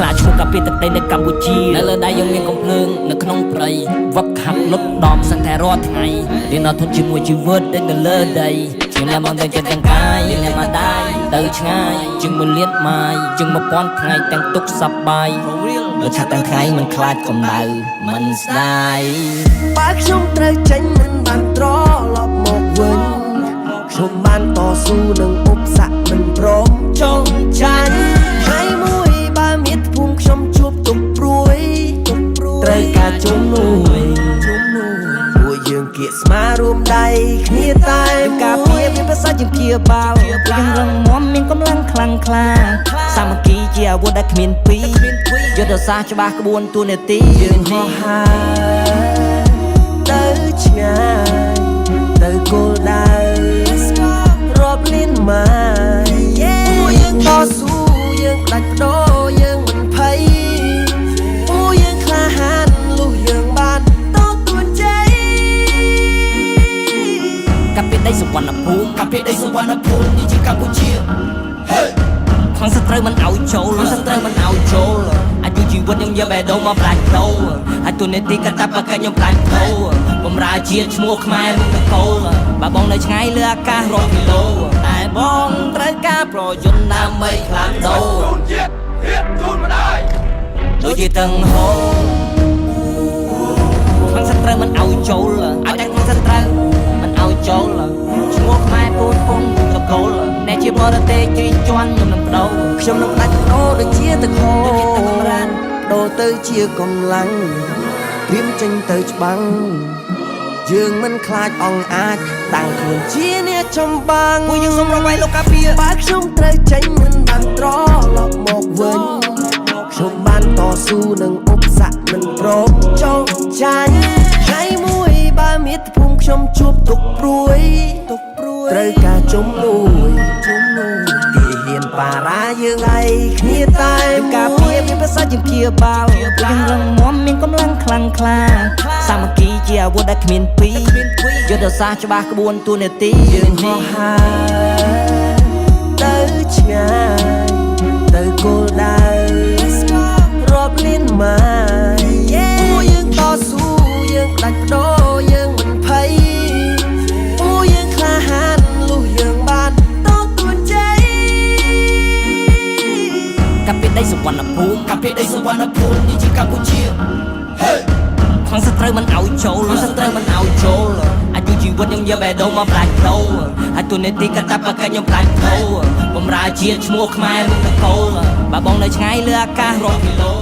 ខ្លាចឈ្មោះកាពីទឹកដីនៅកម្ពុជានៅលើដៃយើងមានកំភ្លើងនៅក្នុងព្រៃវឹកហាត់លុតដំសឹងតែរាល់ថ្ងៃរៀនអត់ធន់ជាមួយជីវិតដែលនៅលើដីជាអ្នកមកទៅចិត្តទាំងកាយអ្នកមកដៃទៅឆ្ងាយជាង1លានម៉ាយជាង1000ថ្ងៃទាំងទុកសប្បាយរត់ឆាត់ទាំងថ្ងៃមិនខ្លាចកម្ដៅមិនស្ដាយបើខ្ញុំត្រូវចេញមិនបានត្រឡប់មកវិញខ្ញុំបានតស៊ូនឹងឧបសគ្គមិនព្រមចង់ចាញ់ថ្ងៃមួយបើមានភូមិខ្ញុំជួបទុកព្រួយត្រូវការជំនួយពួកយើងគៀកស្មាររួមដៃគ្នាតែការពៀមានភាសាជាជាបាវពួកយើងរឹងមាំមានកម្លាំងខ្លាំងក្លាសាមគ្គីជាអាវុធដែលគ្មានពីរយុទ្ធសាស្ត្រច្បាស់ក្បួនទូនាទីយើងហោះហើរទៅឆ្ងាយទៅគោលដៅរាប់លានម៉ាយពួកយើងតស៊ូយើងដាច់បដូរយើងមិនភ័យពួកយើងក្លាហានលុះយើងបានទទួលជ័យកាពីដីសុវណ្ណភូមិកាពីដីសុវណ្ណភូមិនេះជាកម្ពុជាខាងសត្រូវមិនឲ្យចូលសត្រូវមិនឲ្យចូលអាយុជីវិតខ្ញុំយកបេះដូងមកផ្លាច់ដូរហើយទូនេតិកតាបកខ្ញុំផ្លាច់ដូរបំរើជាតិឈ្មោះខ្មែរមុខនគរបើបងនៅឆ្ងាយលើអាកាសរាប់គីឡូតែបងត្រូវការប្រយោជន៍ដើម្បីខ្លាំងដូរជាតិហៀបជូនម្ដាយដូចជាទាំងហោខាងសត្រូវមិនឲ្យចូលឲ្យតែខាងសត្រូវមិនឲ្យចូលឈ្មោះខ្មែរពូនពងនគរអ្នកជាបរទេសជិះជាន់ខ្ញុំនឹងបដូរខ្ញុំនឹងដាច់បដូរដូចជាទឹកហូរបដូរទៅជាកម្លាំងព្រៀមចេញទៅច្បាំងយើងមិនខ្លាចអង្អាចតាំងខ្លួនជាអ្នកចម្បាំងពួកយើងសូមរកវាយលោកកាពីបើខ្ញុំត្រូវចេញមិនបានត្រឡប់មកវិញខ្ញុំបានតស៊ូនឹងឧបសគ្គមិនព្រមចង់ចាញ់ថ្ងៃមួយបើមាតុភូមិខ្ញុំជួបទុកព្រួយត្រូវការជំនួយទីហ៊ានបារាយើងឯគ្នាតែការពៀមានភាសាជាជាបាវពួកយើងរឹងមាំមានកម្លាំងខ្លាំងក្លាសាមគ្គីជាអាវុធដែលគ្មានពីរយុទ្ធសាស្ត្រច្បាស់ក្បួនទូនាទីយើងហោះហើរទៅឆ្ងាយទៅគោលដៅរាប់លានម៉ាយពួកយើងតស៊ូយើងដាច់បដូរយើងមិនភ័យពួកយើងក្លាហានលុះយើងបានទទួលជ័យកាពីដីសុវណ្ណភូមិកាពីដីសុវណ្ណភូមិនេះជាកម្ពុជាខាងសត្រូវមិនឲ្យចូលសត្រូវមិនឲ្យចូលអាយុជីវិតខ្ញុំយកបេះដូងមកផ្លាច់ដូរហើយទូនេតិកតាបកខ្ញុំផ្លាច់ដូរបំរើជាតិឈ្មោះខ្មែរមុខនគរបើបងនៅឆ្ងាយលើអាកាសរាប់គីឡូ